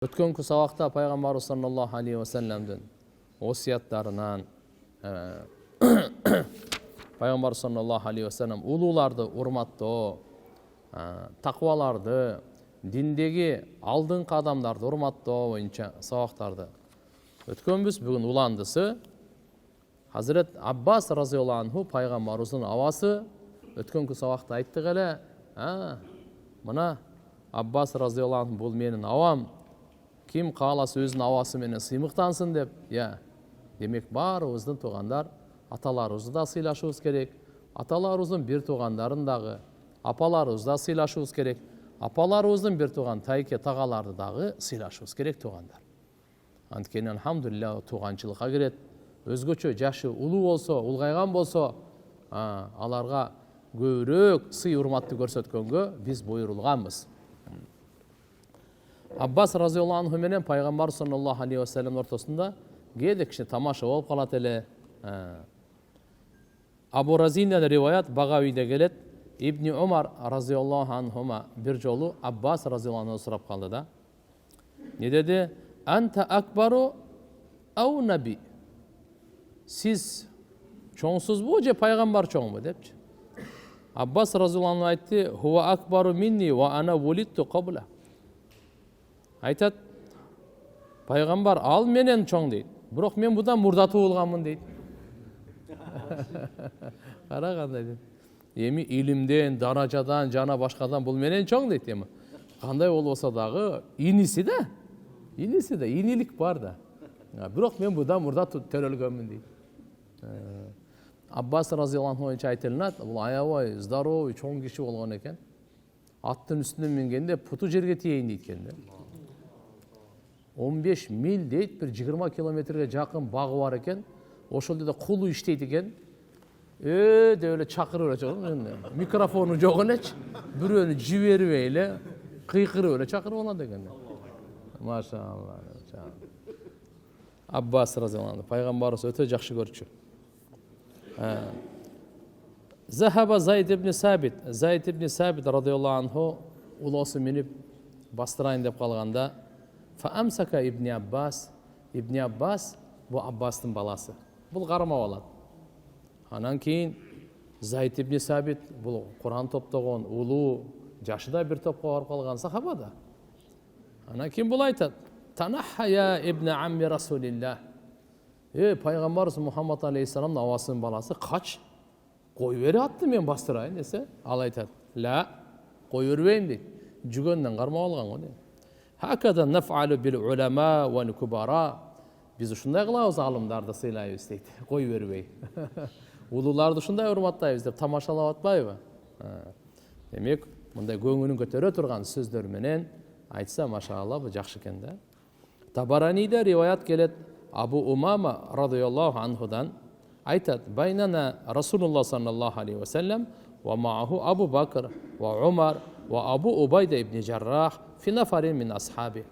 Өткөнкү сабакта пайгамбарыбыз саллаллаху алейхи ва салламдын осияттарынан пайгамбар саллаллаху алейхи ва саллам улууларды урматтоо, такваларды, диндеги алдыңкы адамдарды урматтоо боюнча сабактарды өткөнбүз. Бүгүн уландысы Hazret Abbas разияллаху анху пайгамбарыбыздын абасы. Өткөнкү сабакта айттык эле, мына Abbas разияллаху анху бул менин абам, ким кааласа өзүнүн абасы менен сыймыктансын деп. Демек баарыбыздын туугандар, аталарыбызды да сыйлашыбыз керек. Аталарыбыздын бир туугандарын дагы, апаларыбызды да сыйлашыбыз керек. Апаларыбыздын бир тууган тайке тагаларды дагы сыйлашыбыз керек туугандар. Анткени алхамдулилlah тууганчылыкка кирет. Өзгөчө жашы улуу болсо, улгайган болсо, аларга көбүрөөк сый урматты көрсөткөнгө биз буйрулганбыз. Аббас разияллаху анху менен пайгамбар саллаллаху алейхи ва саллам ортосунда кээде кичине тамаша болуп калат эле. Абу Разинен риваят Багавийде келет. Ибни Умар разияллаху анхума бир жолу Аббас разияллаху анху сурап калды да. Не деди? Анта акбару ау наби? Сиз чоңсузбу же пайгамбар чоңбу депчи. Аббас разияллаху анху айтты: Хуа акбару минни ва ана вулитту кабла. Айтат, пайгамбар ал менен чоң дейт. Бирок мен будан мурда туулганмын дейт. Кара кандай дейт. Эми илимден, даражадан, жана башкадан бул менен чоң дейт эми. Кандай болбосо дагы иниси да. Инилик бар да. Бирок мен будан мурда төрөлгөнмүн дейт. Аббас разияллаху анху айтылат, бул аябай здоровый, чоң киши болгон экен. Аттын үстүнө мингенде путу жерге тиейин дейт экен да. 15 миль дейт, bir 20 километрге жакын багы бар экен. Ошол жерде кулу иштейт экен. Деп эле чакырып эле, микрофону жок элечи, бирөөнү жибербей эле кыйкырып эле чакырып алат экен. Машалла. Аббас разияллаху анху пайгамбарыбыз өтө жакшы көрчү. Захаба Зайд ибн Сабит радияллаху анху улоосу минип бастырайын деп калганда, Фаамсака ибн Аббас бул Аббастын баласы. Бул кармап алат. Анан кийин Зайд ибн Сабит бул Куран топтогон улуу, жашыда бир топко барып калган сахаба да. Анан кийин бул айтат: Танахха я ибн амми Расулилlah. Пайгамбарыбыз Мухаммад алейхиссаламдын абасынын баласы, кач, кой бери атты мен бастырайын десе, ал айтат: Ла, кой бербейм дейт. Жүгөндөн кармап алган го дейт. Hakada naf'alu bil ulama wal kubara. Biz ушундай кылабыз, алымдарды сыйлайбыз дейт. Кой бербей. Улууларды ушундай урматтайбыз деп тамашалап атпайбы? Демек, мындай көңүлүн көтөрө турган сөздөр менен айтса, машалла, бул жакшы экен да. Табараниде риваят келет. Абу Умама радияллаху анхудан айтат: Байнана Расулуллах саллаллаху алейхи ва саллам ва мааху Абу Бакр ва Умар ва Абу Убайда ибн Жаррах фи нафарин мин асхаби.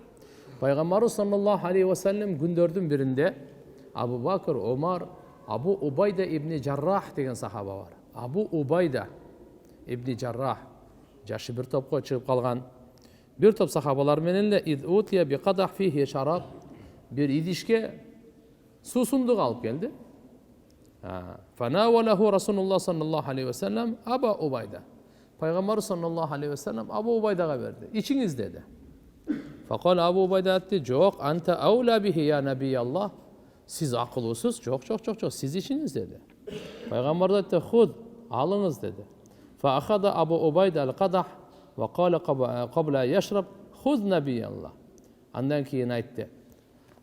Пайгамбарыбыз саллаллаху алейхи ва саллам күндөрдүн биринде Абу Бакр, Умар, Абу Убайда ибн Жаррах деген сахаба бар. Абу Убайда ибн Жаррах жашы бир топко чыгып калган. Бир топ сахабалар менен эле идутия би кадах фихи шараб, бир идишке суусундук алып келди. Фанавалаху Расулуллах саллаллаху алейхи ва саллам Аба Убайда. Пайгамбар саллаллаху алейхи ва саллам Абу Убайдага берди. İçiniz dedi. Факал Абу Убайда айтты: Жок, анта аула бихи я набияллах. Сиз акылуусуз, жок, сиз ичиңиз dedi. Пайгамбар айтты: Худ, алыңыз dedi. Фаахада Абу Убайда ал-кадах ва кала кабла яшраб худ набияллах. Андан кийин айтты.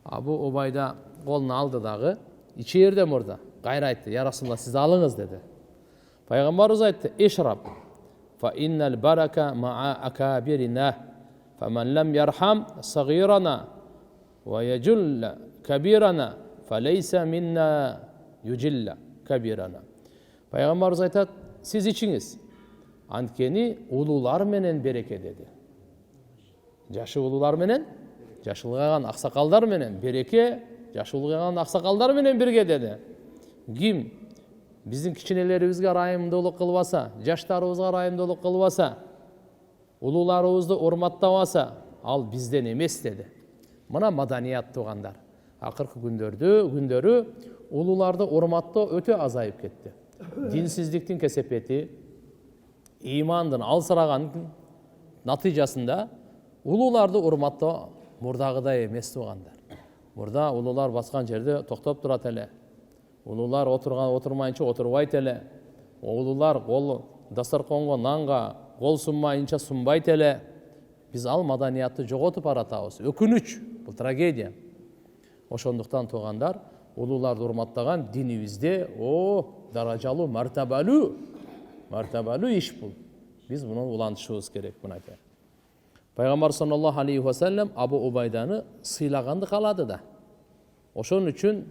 Абу Убайда колуна алды дагы, ичерде мурда. Кайра айтты: Я Расулаллах, сиз алыңыз dedi. Пайгамбарыбыз айтты: Ишраб. فإن البركة مع أكابرنا فمن لم يرحم صغيرنا ويجل كبيرنا فليس منا يجل كبيرنا. Пайгамбарыбыз айтат: Сиз ичиңиз. Анткени улуулар менен береке dedi. Жашы улуулар менен, жашы улгайган аксакалдар менен береке, жашы улгайган аксакалдар менен бирге dedi. Ким биздин кичинелерибизге ырайымдуулук кылбаса, жаштарыбызга ырайымдуулук кылбаса, улууларыбызды урматтабаса, ал бизден эмес dedi. Мына маданият туғандар. Ақырқы күндері улуларды урматтоо өтө азайып кетти. Динсиздиктин кесепети, имандын алсыраган натыйжасында улуларды урматтоо мурдагыдай эмес туғандар. Мурда улулар баскан жерде токтоп турат эле. Улулар отурмайынча отурбайт эле. Улулар дастарконго нанга кол сунмайынча сунбайт эле. Биз ал маданиятты жоготуп баратабыз. Өкүнүч, бул трагедия. Ошондуктан туғандар, улуларды урматтаган динибизде даражалуу, мартабалуу иш бул. Биз муну улантышыбыз керек, мына айта. Пайгамбар саллаллаху алейхи ва саллям Абу Убайданы сыйлаганды каалады да. Ошон үчүн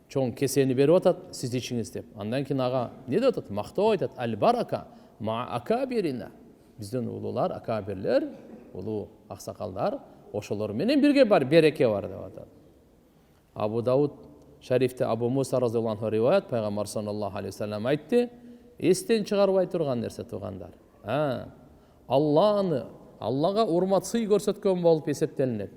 чоң кесени берип атат, сиз ичиңиз деп. Андан кийин ага не деп атат? Мактоо айтат. Аль-барака ма акабирина. Биздин улуулар, акабирлер, улуу аксакалдар, ошолор менен бирге бар, береке бар деп атат. Абу Дауд шарифте Абу Муса разияллаху анху риваят, пайгамбар саллаллаху алейхи ва саллям айтты, эстен чыгарбай турган нерсе тугандар. Аллага урматсый көрсөткөн болуп эсептелинет.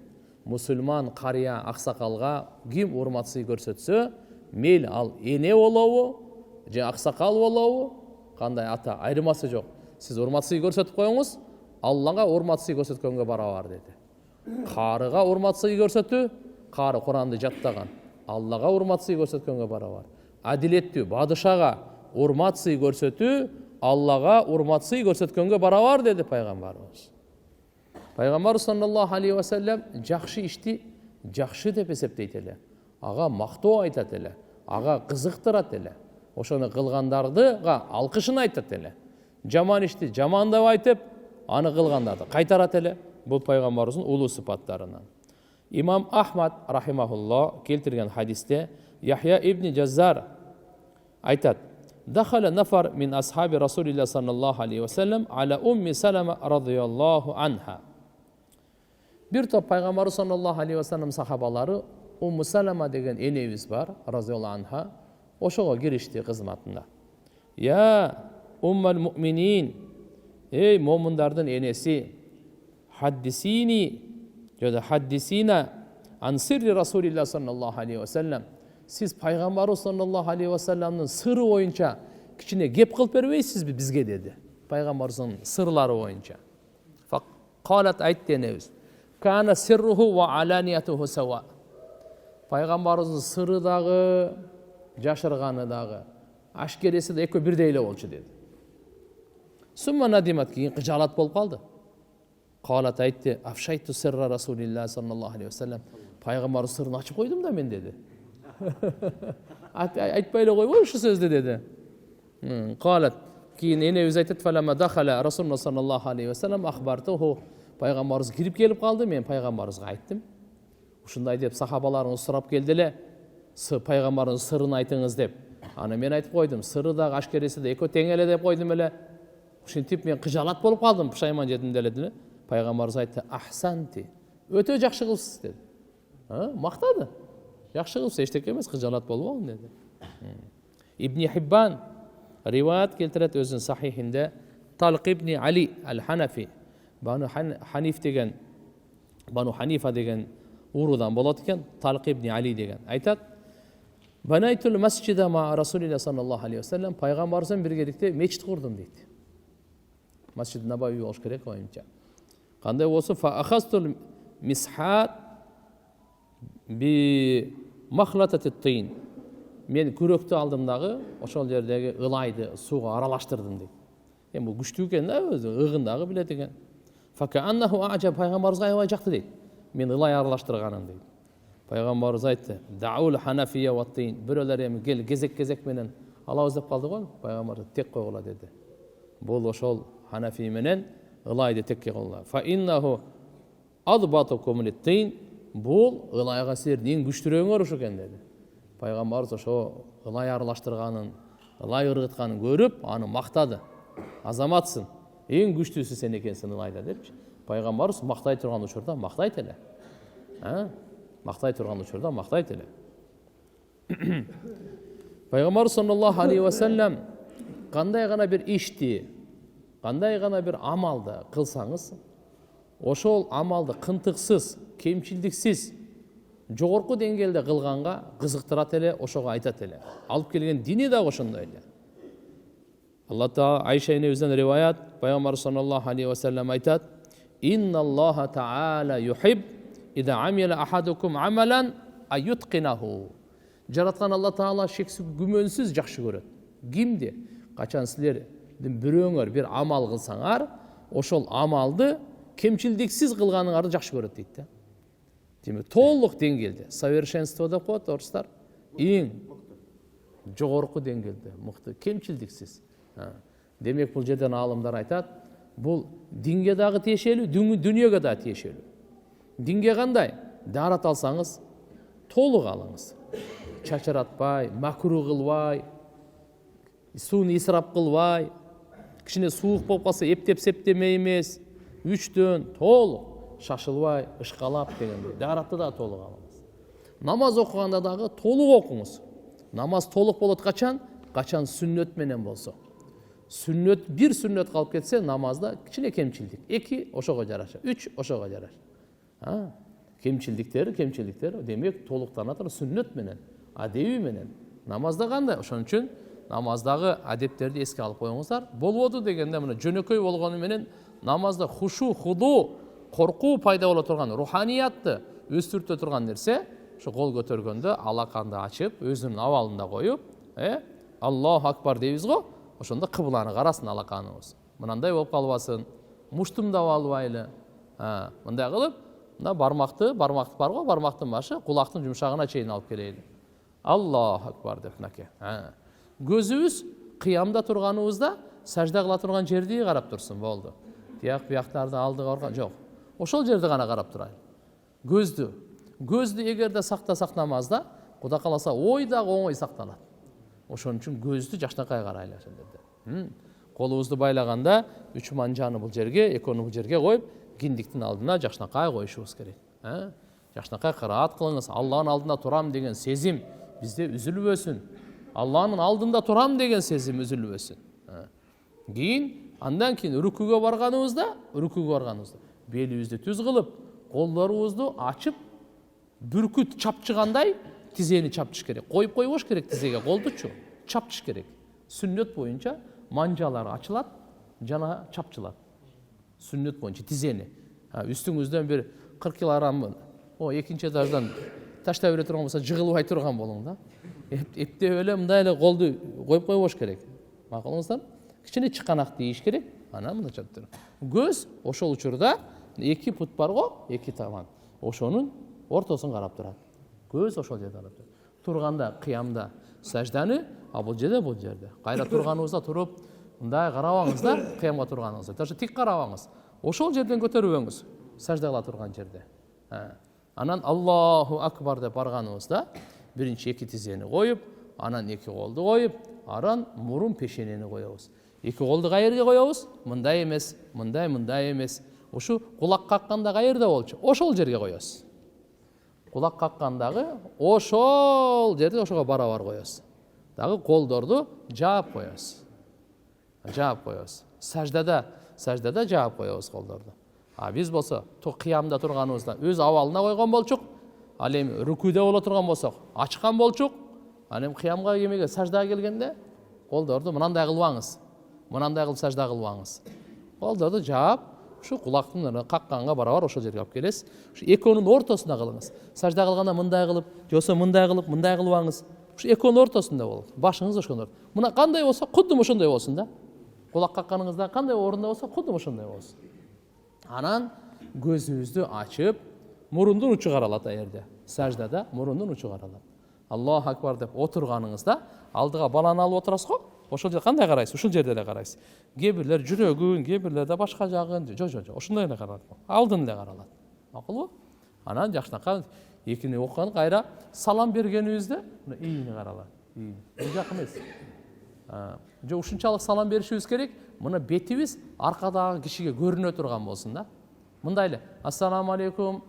Мусулман карыя аксакалга ким урматсый көрсөтсө, мейл ал эне болобу, же аксакал болобу, кандай ата айырмасы жок. Сиз урматсый көрсөтүп коюңуз, Аллага урматсый көрсөткөнгө барабар деди. Карыга урматсый көрсөтүү, кары Куранды жаттаган. Аллага урматсый көрсөткөнгө барабар. Адилеттүү бадышага урматсый көрсөтүү, Аллага урматсый көрсөткөнгө барабар деди пайгамбарыбыз. Пайгамбар саллаллаху алейхи ва саллям жакшы ишти жакшы деп эсептейт эле. Ага мактоо айтат эле, ага кызыктырат эле. Ошону кылгандардыга алкышын айтат эле. Жаман ишти жаман деп айтып, аны кылгандарды кайтарат эле. Бул пайгамбарыбыздын улуу сыпаттарынан. Имам Ахмад рахимахулло келтирген хадисте Яхья ибн Жаззар айтат: Дахала нафар мин асхаби Расулилlah sallallahu aleyhi ve sellem ala ummi Salama radıyallahu anha. Bir топ пайгамбар sallallahu aleyhi ve sellem сахабалары Умму Салама деген энебиз бар, разияллаху анха, ошого киришти кызматында. Я уммал муъминин, эй момундардын энеси, хаддисини, жода хаддисина ан сирри Расулилlah sallallahu aleyhi ve sellem. Siz Peygamber sallallahu aleyhi ve sellem'nin sırrı boyunca kişine gep kılıp vermeysizmi bizge dedi. Peygamberimizin sırları boyunca. Fakalet aytti neviz. Kana sirruhu ve alaniyatuhu seva. Peygamberimizin sırrı dağı, jaşırganı dağı, aşkeresi de eko birdeyle olçu dedi. Summa nadimat ki kıcalat bol kaldı. Kalet aytti. Afşaytu sirra Resulillah sallallahu aleyhi ve sellem. Peygamberin sırrını açıp koydum da ben dedi. Айтпай эле койбой ушу сөздү деди. Калат кийин энебиз айтат: "Фалама дахала Расулуллах sallallahu aleyhi ve sellem ахбартуху." Пайгамбарыбыз кирип келип калды, мен пайгамбарыбызга айттым. Ушундай деп сахабаларыңыз сурап келди эле, пайгамбарыңыздын сырын айтыңыз деп. Аны мен айтып койдум, сыры да ашкереси да экөө тең эле деп койдум эле. Ушинтип мен кыжалат болуп калдым, пушайман жедим деле. Пайгамбарыбыз айтты: "Ахсанти." Өтө жакшы кылсыз деди. Мактады. Yaxşı kılsa eştek emez, kıcalat bolmağın dedi. İbn Hibban rivayet keltiret özün sahihinde Talq ibn Ali el-Hanafi Banu Hanifa degen urudan bolat eken Talq ibn Ali degen aytat: "Banaytul mescide ma Rasulillah sallallahu aleyhi ve sellem." Peygamberimizle birgelikte meçit kurdum deydi. Mescid-i Nabavi oluş gerek oyunca. Kanday olsa fa akhastul mishat bi mahlatatit tin. Men күрөктү алдым дагы, ошол жердеги ылайды суга аралаштырдым дейт. Эми бул күчтүү экен да, өзү ыгындагы билет экен. Факаннаху а'жаб, пайгамбарыбызга аябай жакты дейт. Мен ылай аралаштырганын дейт. Пайгамбарыбыз айтты: "Даул ханафия ва тин." Бирөлөр эми кел кезек менен алабыз деп калды го. Пайгамбар тек койгула деди. Бул ошол ханафи менен ылайды текке койгула. Фа иннаху адбатукум лит-тин. Бул ылайга силердин эң күчтүүрөөңөр ушу экен деди. Пайгамбарыбыз ошо ылай аралаштырганын, ылай ыргытканын көрүп, аны мактады. Азаматсың, эң күчтүүсү сен экенсиң ылайда депчи. Пайгамбарыбыз мактай турган учурда мактайт эле. Мактай турган учурда мактайт эле. Пайгамбар саллаллаху алейхи ва саллям кандай гана бир ишти, кандай гана бир амалды кылсаңыз, ошол амалды кынтыксыз, кемчилдиксиз, жогорку деңгээлде кылганга кызыктырат эле, ошого айтат эле. Алып келген дини да ошондой эле. Алла Таала Айша энебизден риваят, Пайгамбар саллаллаху алейхи ва саллям айтат: "Инна Аллаха Таала юхиб ида амила ахадукум амалан аюткинаху." Жараткан Алла Таала шексиз күмөнсүз жакшы көрөт. Кимди? Качан силердин бирөөңөр бир амал кылсаңар, ошол амалды кемчилдиксиз кылганыңарды жакшы көрөт дейт да. Демек, толук деңгээлде, совершенство деп коет орустар. Эң жогорку деңгээлде, мыкты, кемчилдиксиз. Демек, бул жерден аалымдар айтат, бул динге дагы тиешелүү, дүнүйөгө да тиешелүү. Динге кандай? Дарат алсаңыз, толук алыңыз. Чачыратпай, макруh кылбай, сууну исрап кылбай, кичине суук болуп калса эптеп-септемей эмес, 3дөн толук шашылбай, ышкалап дегендей. Даратты да толук алыңыз. Намаз окуганда дагы толук окуңуз. Намаз толук болот качан? Качан сүннөт менен болсо. Сүннөт, бир сүннөт калып кетсе, намазда кичине кемчилдик. 2 ошого жараша, 3 ошого жараша. Кемчилдиктер, демек толуктана туруп сүннөт менен, адеби менен. Намазда кандай? Ошон үчүн намаздагы адептерди эске алып коюңуздар. Болбоду дегенде мына жөнөкөй болгону менен намазда хушу, худу, коркуу пайда боло турган, руханиятты өстүртө турган нерсе, ошо кол көтөргөндө алаканды ачып, өзүнүн абалында коюп, Аллаху акбар дейбиз го, ошондо кыбланы карасын алаканыбыз. Мынандай болуп калбасын, муштумдап албайлы. Мындай кылып, мына бармакты бар го, бармактын башы кулактын жумшагына чейин алып келели. Аллаху акбар деп наке. Көзүбүз кыямда турганыбызда сажда кыла турган жерди карап турсун, болду. Тияк бияктарды алдыга орган жок. Ошол жерди гана карап турайлы. Көздү эгерде сактасак намазда, Кудай кааласа ой дагы оңой сакталат. Ошон үчүн көздү жакшынакай карайлы ошол жерде. Колубузду байлаганда 3 манжаны бул жерге, экөөнү бул жерге коюп, киндиктин алдына жакшынакай коюшубуз керек. Жакшынакай кыраат кылыңыз. Алланын алдында турам деген сезим бизде үзүлбөсүн. Алланын алдында турам деген сезим үзүлбөсүн. Кийин андан кийин рүкүгө барганыбызда, белибизди түз кылып, колдорубузду ачып, бүркүт чапчыгандай тизени чапчыш керек. Коюп койбош керек тизеге колдучу, чапчыш керек. Сүннөт боюнча манжалар ачылат, жана чапчылат. Сүннөт боюнча тизени. Үстүңүздөн бир 40 килограмм, экинчи этаждан таштай бере турган болсо, жыгылбай турган болуң да. Эптеп эле мындай эле колду коюп койбош керек. Макулуңуздар? Кичине чыканак дейиш керек. Анан мына чаптыр. Көз ошол учурда 2 пут бар го, 2 таман. Ошонун ортосун карап турат. Көз ошол жерде карап турат. Турганда кыямда сажданы, бул жерде. Кайра турганыбызда туруп, мындай карабаңыздар, кыямга турганыңызда. Даже тик карабаңыз. Ошол жерден көтөрбөңүз. Сажда кыла турган жерде. Анан Аллаху акбар деп барганыбызда, биринчи 2 тизени коюп, анан 2 колду коюп, аран мурун пешенени коебуз. 2 колду кайерге коебуз? Мындай эмес, мындай эмес. Ушу кулак какканда кайерде болчу? Ошол жерге коебуз. Кулак каккандагы ошол жерде ошого барабар коебуз. Дагы колдорду жаап коебуз. Саждада жаап коебуз колдорду. Биз болсо, кыямда турганыбызда өз абалына койгон болчук. Ал эми рүкүдө боло турган болсок, ачкан болчук. Ал эми кыямга кемеге саждага келгенде колдорду мынандай кылбаңыз. Мынандай кылып сажда кылбаңыз. Колдорду жаап, ушу кулактын какканга барабар ошол жерге алып келесиз. Ушу экөөнүн ортосунда кылыңыз. Сажда кылганда мындай кылып, жосо мындай кылбаңыз. Ушу экөөнүн ортосунда болот. Башыңыз ошондой. Мына кандай болсо, кудум ошондой болсун да. Кулак какканыңызда кандай орунда болсо, кудум ошондой болсун. Анан көзүбүздү ачып, мурундун учу каралат аерде. Саждада мурундун учу каралат. Аллаху акбар деп отурганыңызда, алдыга баланы алып отурасыз го? Ошол жерде кандай карайсыз? Ушул жерде эле карайсыз. Кээ бирлер жүрөгүн, кээ бирлер да башка жагын, жок, ошондой эле каралат. Алдын эле каралат. Макулбу? Анан жакшынакай экини окуган кайра салам бергенибизде, ийини каралат. Жак эмес. Жо ушунчалык салам беришибиз керек. Мына бетибиз аркадагы кишиге көрүнө турган болсун да. Мындай эле ассаламу алейкум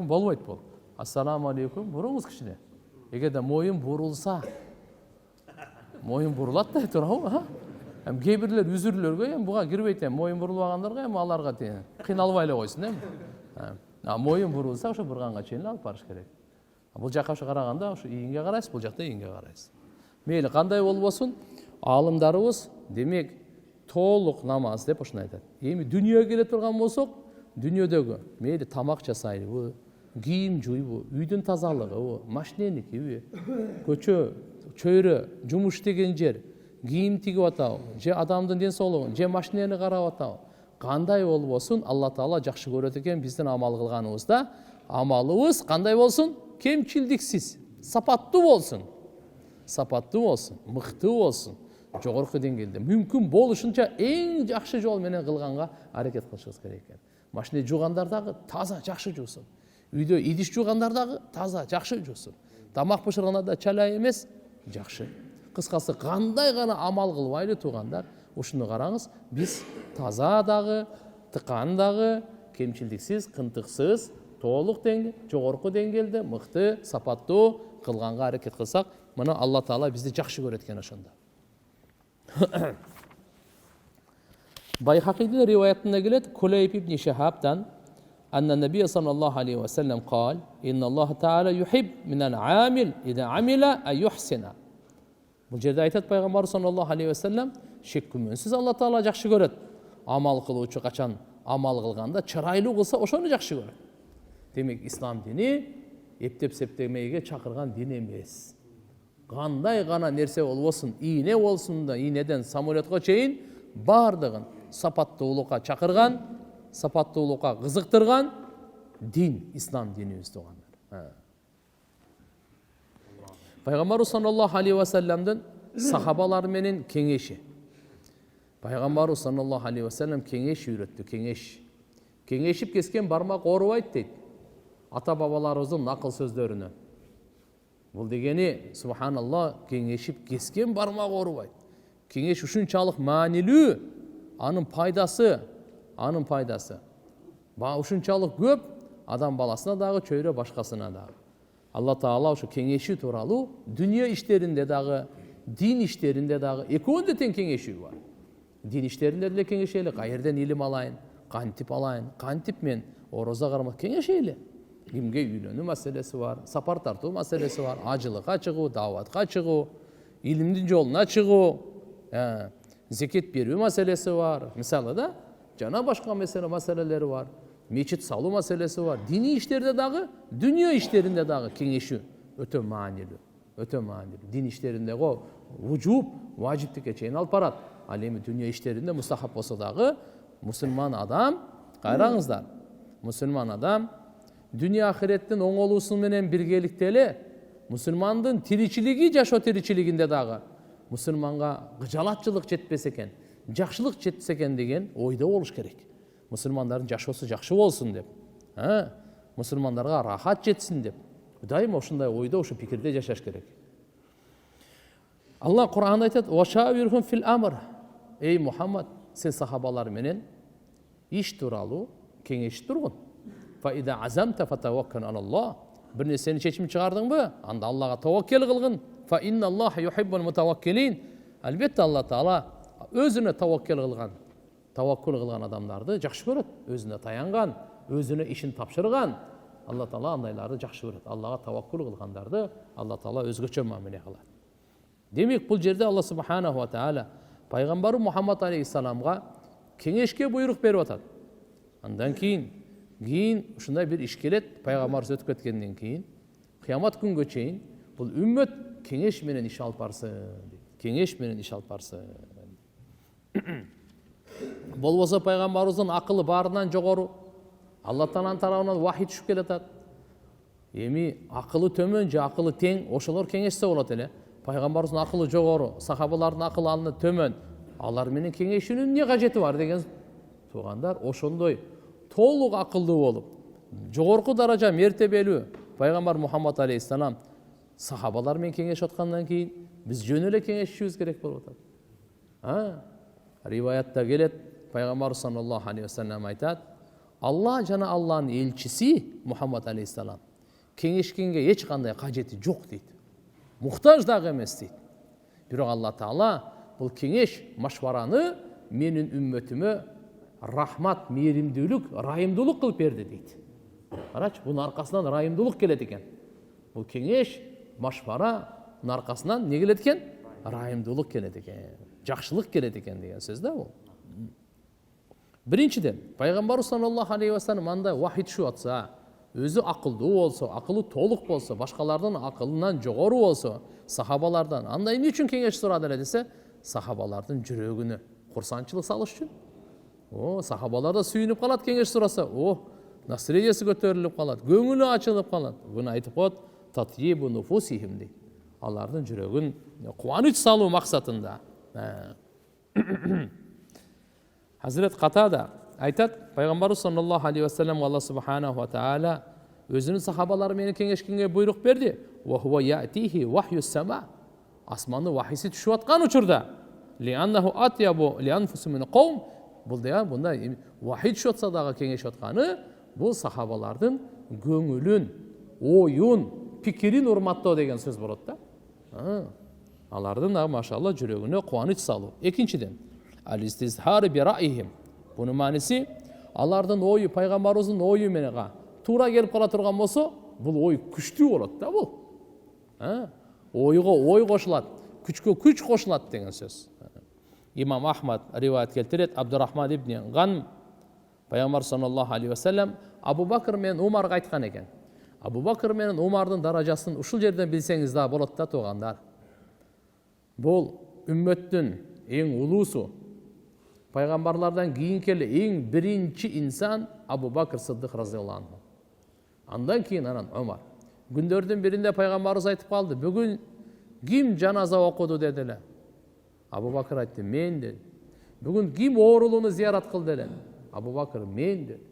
болбойт бул. Ассаламу алейкум буруңуз кичине. Эгерде моюн бурулса, моюн бурулат да турабы? Кээ бирлер үзүрлөргө эми буга кирбейт, эми моюн бурулбагандарга эми аларга тең кыйналбай эле койсун эми. Моюн бурулса ошо бурганга чейин алып барыш керек. Бул жакка ошо караганда ошо ийинге карайсыз, бул жакта ийинге карайсыз. Мейли кандай болбосун, аалымдарыбыз демек толук намаз деп ошону айтат. Эми дүйнөгө келе турган болсок, дүйнөдөгү мейли тамак жасайлыбы, кийим жуйбу, үйдүн тазалыгыбы, машиненикиби, көчө, чөйрө, жумуш иштеген жер, кийим тигип атабы, же адамдын ден соолугун, же машинени карап атабы, кандай болбосун Алла Таала жакшы көрөт экен биздин амал кылганыбызда. Амалыбыз кандай болсун? Кемчилдиксиз, сапаттуу болсун. Сапаттуу болсун, мыкты болсун, жогорку деңгээлде мүмкүн болушунча эң жакшы жол менен кылганга аракет кылышыбыз керек экен. Машина жуугандар дагы таза, жакшы жуусун. Үйдө идиш жуугандар дагы таза, жакшы жуусун. Тамак бышырганда да чалай эмес, жакшы. Кыскасы кандай гана амал кылбайлы туугандар, ушуну караңыз, биз таза дагы, тыкан дагы, кемчилдиксиз, кынтыксыз, толук деңгээлде, жогорку деңгээлде, мыкты, сапаттуу кылганга аракет кылсак, мына Алла Таала бизди жакшы көрөт экен ошондо. Байхақидің риwayatында келет, Кулейб ибн Шихабтан, анна набия саллаллаху алейхи ва саллям قال: "Инна Аллаха таала юхиб минал амил иза амила ан юхсина." Бұл жерде айтат пайғамбар саллаллаху алейхи ва саллям, шек күмөнсүз Алла Таала жакшы көрөт. Амал кылуучу качан амал кылганда чырайлуу кылса, ошону жакшы көрөт. Демек, ислам дини эптеп септемейге чакырган дин эмес. Кандай гана нерсе болбосун, ийне болсун да, ийнеден самолетко чейин бардыгын сапаттуулукка чакырган, сапаттуулукка кызыктырган дин, ислам динибиз туугандар. Пайгамбар саллаллаху алейхи ва салламдын сахабалары менен кеңеши. Пайгамбар саллаллаху алейхи ва саллям кеңеш үйрөттү, кеңеш. Кеңешип кескен бармак оорубайт дейт. Ата бабаларыбыздын акыл сөздөрүнө. Бул дегени, субханалла, кеңешип кескен бармак оорубайт. Кеңеш ушунчалык маанилүү, анын пайдасы. Ушунчалык көп адам баласына дагы, чөйрө башкасына дагы. Алла Таала ушу кеңеши тууралуу дүйнө иштеринде дагы, дин иштеринде дагы экөөндө тең кеңешүү бар. Дин иштеринде деле кеңешели, каерден илим алайын, кантип алайын, кантип мен орозо кармак кеңешели. Кимге үйлөнүү маселеси бар, сапар тартуу маселеси бар, ажылыкка чыгуу, дааватка чыгуу, илимдин жолуна чыгуу, зекет берүү маселеси бар. Мисалы да, жана башка маселелери бар. Мечит салуу маселеси бар. Дини иштерде дагы, дүйнө иштеринде дагы кеңешүү өтө маанилүү. Өтө маанилүү. Дин иштеринде го вужуб, важиптикке чейин алып барат. Ал эми дүйнө иштеринде мустахап болсо дагы мусулман адам, кайраңыздар. Мусулман адам дүйнө ахиреттин оңолуусу менен биргеликте эле мусулмандын тиричилиги, жашоо тиричилигинде дагы мусулманга кыжалатчылык жетпес экен, жакшылык жетсе экен деген ойдо болуш керек. Мусулмандардын жашоосу жакшы болсун деп, мусулмандарга рахат жетсин деп, дайыма ушундай ойдо, ушу пикирде жашаш керек. Алла Кур'анда айтат: "Вашавирхум фил амр." Эй Мухаммад, сен сахабалар менен иш тууралуу кеңешип тургун. Фа ида азамта фатаваккал алаллах. Бир нерсени чечим чыгардыңбы? Анда Аллага таваккел кылгын. Фа инна Аллаха юхиббул мутаваккилин. Албетте Алла Таала өзүнө таваккел кылган, таваккул кылган адамдарды жакшы көрөт. Өзүнө таянган, өзүнө ишин тапшырган. Алла Таала андайларды жакшы көрөт. Аллага таваккул кылгандарды Алла Таала өзгөчө мамиле кылат. Демек, бул жерде Алла субханаху ва таала пайгамбары Мухаммад алейхиссаламга кеңешке буйрук берип атат. Андан кийин ушундай бир иш келет, пайгамбарыбыз өтүп кеткенден кийин, кыямат күнгө чейин бул үммөт кеңеш менен иш алып барсын, кеңеш менен иш алып барсын. Болбосо пайгамбарыбыздын акылы баарынан жогору, Алла Тааланын тарабынан вахий түшүп келатат. Эми акылы төмөн же акылы тең, ошолор кеңешсе болот эле. Пайгамбарыбыздын акылы жогору, сахабалардын акылы аны төмөн. Алар менен кеңешүүнүн эмне кажети бар деген туугандар, ошондой толук акылдуу болуп, жогорку даража мертебелүү пайгамбар Мухаммад алейхиссалам сахабалар менен кеңешип аткандан кийин биз жөн эле кеңешишибиз керек болуп атат. Риваятта келет, пайгамбар саллаллаху алейхи ва саллям айтат: "Алла жана Алланын элчиси Мухаммад алейхиссалам кеңешкенге эч кандай кажети жок" дейт. Муктаж дагы эмес дейт. Бирок Алла Таала бұл кеңеш машвараны менің үмметіме рахмат, мейірімділік, райымдылық қылып берді дейді. Қарашы, бұның арқасынан райымдылық келеді екен. Бұл кеңеш, машвара, бұның арқасынан не келеді екен? Райымдылық келеді екен, жақшылық келеді екен деген сөз да ол. Біріншіден, пайғамбар саллаллаху алейхи ва саллям андай уахи түшіп жатса, өзі ақылды болса, ақылы толық болса, башқалардан ақылынан жоғары болса, сахабалардан андай не үшін кеңеш сұрады десе, сахабалардың жүрегіне құрсаншылық салыш үшін. Сахабалар да сүйініп қалады кеңеш сұраса, настроениесі көтеріліп қалады, көңілі ашылып қалады. Бұны айтып қойды, татйибу нуфусихим дейді. Алардың жүрегін қуаныш салу мақсатында. Хазірет Қатада айтады, пайғамбар саллаллаху алейхи ва саллям Алла субханаху ва тааля өзінің сахабаларымен кеңешкенге бұйрық берді. Ва хуа яатихи вахю сама. Асманы вахиси түшіп жатқан учурда. Лианнаху атьябу лианфуси мин қаум. Бұл да бұнда вахи түшіп жатса дағы кеңеш жатқаны, бұл сахабалардың көңілін, ойын, пікірін урматтау деген сөз болады да. Алардың машалла жүрегіне қуаныш салу. Екіншіден, al-istizhar bi ra'ihim. Bunun manisi алардың ойы, пайғамбарымыздың ойы менеға тура келіп қала тұрған болса, бұл ой күшті болады да бұл. Ойға ой қосылады, күшке күш қосылады деген сөз. İmam Ahmad rivayet keltirет, Abdurrahman ibn Ған, пайғамбар саллаллаху алейхи ва саллям Абу Бакр мен Умарға айтқан екен. Абу Бакр мен Умардың даражасын ушул жерден білсеңіз да болады да туғандар. Бұл үмметтің ең улусу, пайғамбарлардан кейін келе ең бірінші инсан Абу Бакр Сыддық разиаллаху анху. Андан кейін анан Умар. Күндердің бірінде пайғамбарымыз айтып қалды, бүгін кім жаназа оқыды деділі. Абу Бакр айтты, мен деді. Бүгін кім оорулуну зиярат қылды деді. Абу Бакр мен деді.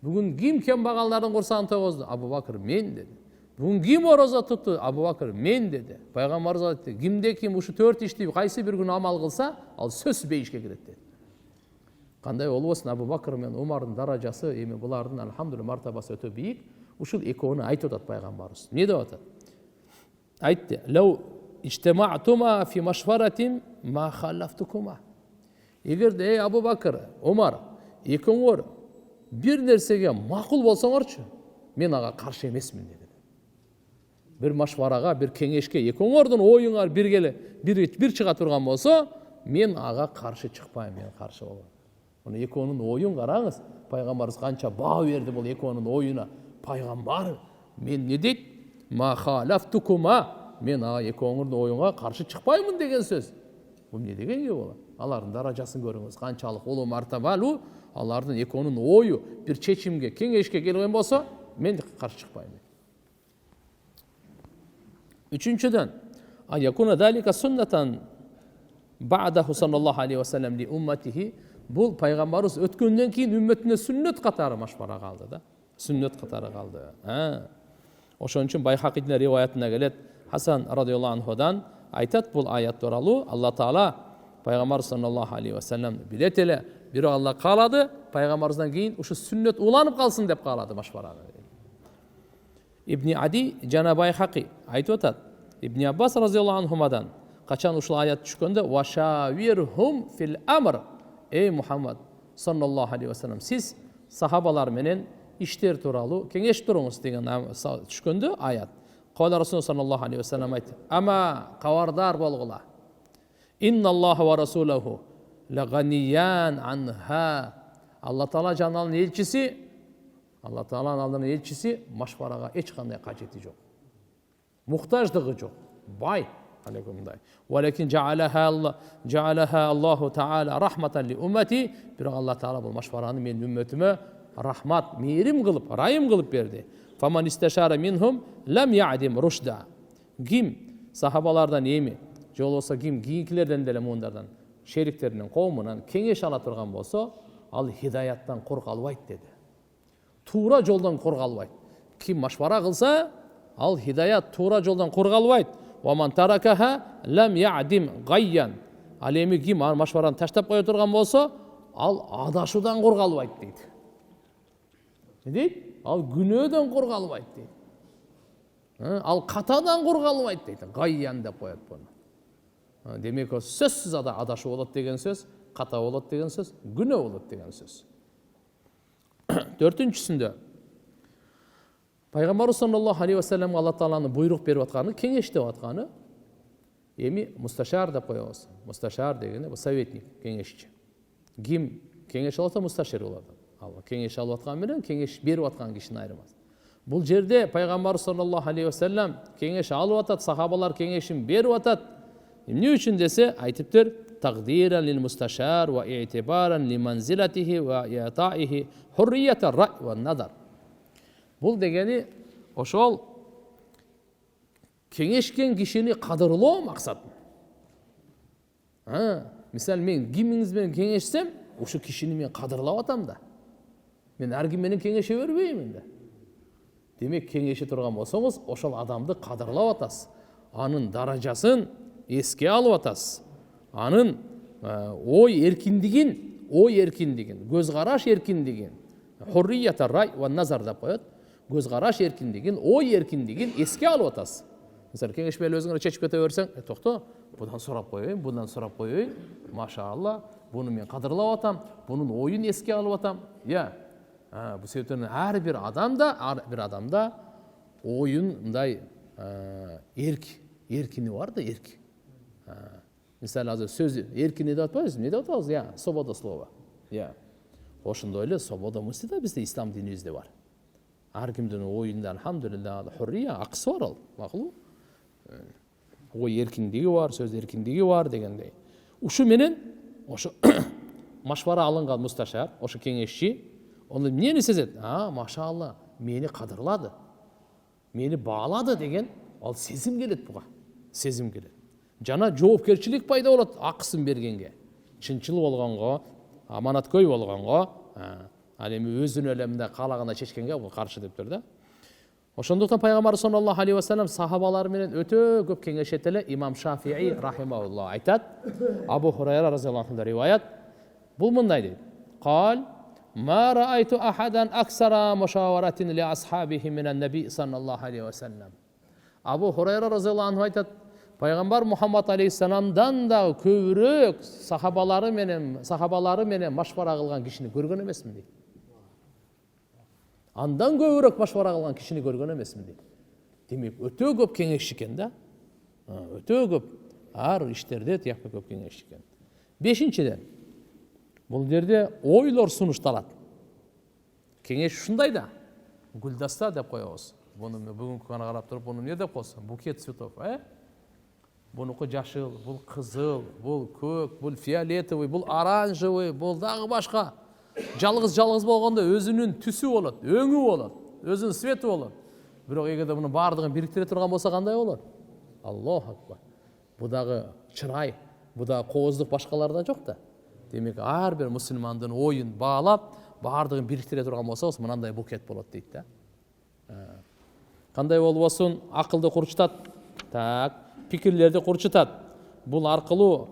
Бүгін кім кембағалдардың құрсағын тойғызды. Абу Бакр мен деді. Бүгін кім ораза тұтты. Абу Бакр мен деді. Пайғамбарымыз айтты, кімде кім ушу 4 ішті қайсы бір күн амал қылса, ал сөз бейішке кіреді деді. Қандай ол болсын, Абу Бакр мен Умардың даражасы, еме бұлардың алхамдулилlah мартабасы өте биік. Ушул екеуіне айтып отады пайғамбарымыз. Не деп отады? Айтты, лау İçtema'tuma fi maşvaratin ma khallaftukuma. Егер де Абу Бакр, Умар, екеуіңер бір нәрсеге мақұл болсаңаршы, мен аға қарсы емесмін деді. Бір машвараға, бір кеңешке екеуіңердің ойыңар бір шыға тұрған болса, мен аға қарсы шықпаймын, мен қарсы боламын. Оны екеуінің ойын қараңыз, пайғамбарымыз қанша баға берді бұл екеуінің ойына. Пайғамбар, мен не дейді? Ма khallaftukuma. Мен екеуіңірдің ойыңа қарсы шықпаймын деген сөз. Бұл не дегенге болады? Алардың даражасын көріңіз, қаншалық олу мартабалу, алардың екеуінің ойы бір шешімге, кеңешке келген болса, мен қарсы шықпаймын. Üçüncüden, ayakuna dalika sunnatan ba'dahu sallallahu aleyhi ve sellem li ummatihi. Бұл пайғамбарымыз өткеннен кейін үмметіне сүннет қатары машвара қалды да. Сүннет қатары қалды. Ошон үчүн Байхақидин риwayatына келет. Хасан радиаллаху анхудан айтат бұл аят туралы. Алла Таала пайғамбар саллаллаху алейхи ва саллям билет эле, бирок Алла каалады, пайғамбарымыздан кейін ушу сүннет уланып қалсын деп каалады машварага. Ибн Ади жана Байхақи айтып атат. Ибн Аббас радиаллаху анхумадан качан ушул аят түшкөндө вашавирхум фил амр. Ey Muhammed sallallahu aleyhi ve sellem, siz sahabalar menen işler turалы кеңеш туруңуз деген түшкөндө аят. Кала Расул sallallahu aleyhi ve sellem айтты. Ама кабардар болгула. Инналлаха ва расулаху лаганиян анха. Алла Таала жаналдын элчиси, Алла Тааланын алдына элчиси машварага эч кандай кажети жок. Муктаждыгы жок. Бай. Валекин жаалаха Аллаху Таала рахматан ли уммати. Бирок Алла Таала бул машвараны менин үммөтүмө рахмат, мейрим кылып, райым кылып берди. Фаман исташара минхум лам я'дим рушда. Ким сахабалардан эми, же болбосо ким кийинкилерден деле муундардан, шериктеринин коомунан кеңеш ала турган болсо, ал хидаяттан коркалбайт деди. Туура жолдон коркалбайт. Ким машвара кылса, ал хидаят туура жолдон коркалбайт. وَمَنْ تَرَكَهَا لَمْ يَعْدِمْ غَيَّنْ. Ал эми ким машвараны таштап кое турган болсо, ал адашуудан коркалбайт дейт. Не дейт? Ал күнөөдөн коркалбайт дейт. Ал катадан коркалбайт дейт. Гайян деп коет буну. демек сөзсүз адашуу болот деген сөз, ката болот деген сөз, күнөө болот деген сөз. Төртүнчүсүндө пайгамбар саллаллаху алейхи ва саллам Алла Тааланын буйрук берип атканы, кеңеш деп атканы эми мусташар деп коебуз. Мусташар дегени советник, кеңешчи. Ким кеңеш алса мусташир болот. Ал кеңеш алып аткан менен кеңеш берип аткан кишинин айырмасы. Бул жерде пайгамбар саллаллаху алейхи ва саллам кеңеш алып атат, сахабалар кеңешин берип атат. Эмне үчүн десе, айтыптыр: тaqdiran lil mustashar wa i'tibaran li manzilatihi wa i'ta'ihi hurriyat ar-ra'y wa an-nazar. Бул дегени ошол кеңешкен кишини кадырлоо максат. Мисалы мен кимиңиз менен кеңешсем, ошо кишини мен кадырлап атам да. Мен ар ким менен кеңеше бербеймин да. Демек кеңеше турган болсоңуз, ошол адамды кадырлап атасыз. Анын даражасын эске алып атасыз. Анын ой эркиндигин, көз караш эркиндигин, hurriyat ar-ra'y wa an-nazar деп коет. Көз караш эркиндигин, ой эркиндигин эске алып атасыз. Мисалы кеңеш менен өзүңөр чечип кете берсең, токто, будан сурап коеюн, машаалла, буну мен кадырлап атам, бунун оюн эске алып атам. Бул себептен ар бир адамда оюн мындай эркини бар да, эрк. Мисалы азыр сөз эркини деп атпайбыз, эмне деп атабыз? Свобода слова. Ошондой эле свобода мысли да бизде ислам динибизде бар. Ар кимдин оюнда алхамдулилlah хуррия, акысы бар ал, макул. Ой эркиндиги бар, сөз эркиндиги бар дегендей. Ушу менен ошо машвара алынган мусташар, ошо кеңешчи, оны эмнени сезет? Машаалла, мени кадырлады, мени баалады деген ал сезим келет буга. Сезим келет. Жана жоопкерчилик пайда болот акысын бергенге. Чынчыл болгонго, аманаткөй болгонго, ал эми өзүнүн элемде каалаганда чечкенге бул каршы деп тур да. Ошондуктан пайгамбар саллаллаху алейхи ва саллам сахабалары менен өтө көп кеңешет эле. Имам Шафии рахимахуллах айтат, Абу Хурайра разияллаху анху риваят, бул мындай дейт: "Кал ма раайту ахадан аксара мушаваратин ли асхабихи минан наби саллаллаху алейхи ва саллам." Абу Хурайра разияллаху анху айтат, пайгамбар Мухаммад алейхиссаламдан да көбүрөөк сахабалары менен машвара кылган кишини көргөн эмесмин дейт. Андан көбүрөөк машвара кылган кишини көргөн эмесмин дейт. Демек өтө көп кеңешчи экен да. Өтө көп ар иштерде тияктуу көп кеңешчи экен. Бешинчиден, бул жерде ойлор сунушталат. Кеңеш ушундай да. Гүлдаста деп коебуз. Буну бүгүнкү күнү карап туруп, буну эмне деп койсун? Букет цветов, Бунуку жашыл, бул кызыл, бул көк, бул фиолетовый, бул оранжевый, бул дагы башка. Жалгыз болгондо өзүнүн түсү болот, өңү болот, өзүнүн свети болот. Бирок эгерде муну баардыгын бириктире турган болсо кандай болот? Аллаху акбар. Бу дагы чырай, бу дагы кооздук башкаларда жок да. Демек ар бир мусулмандын оюн баалап, баардыгын бириктире турган болсоңуз, мынандай букет болот дейт да. Кандай болбосун, акылды курчутат. Пикирлерди курчутат. Бул аркылуу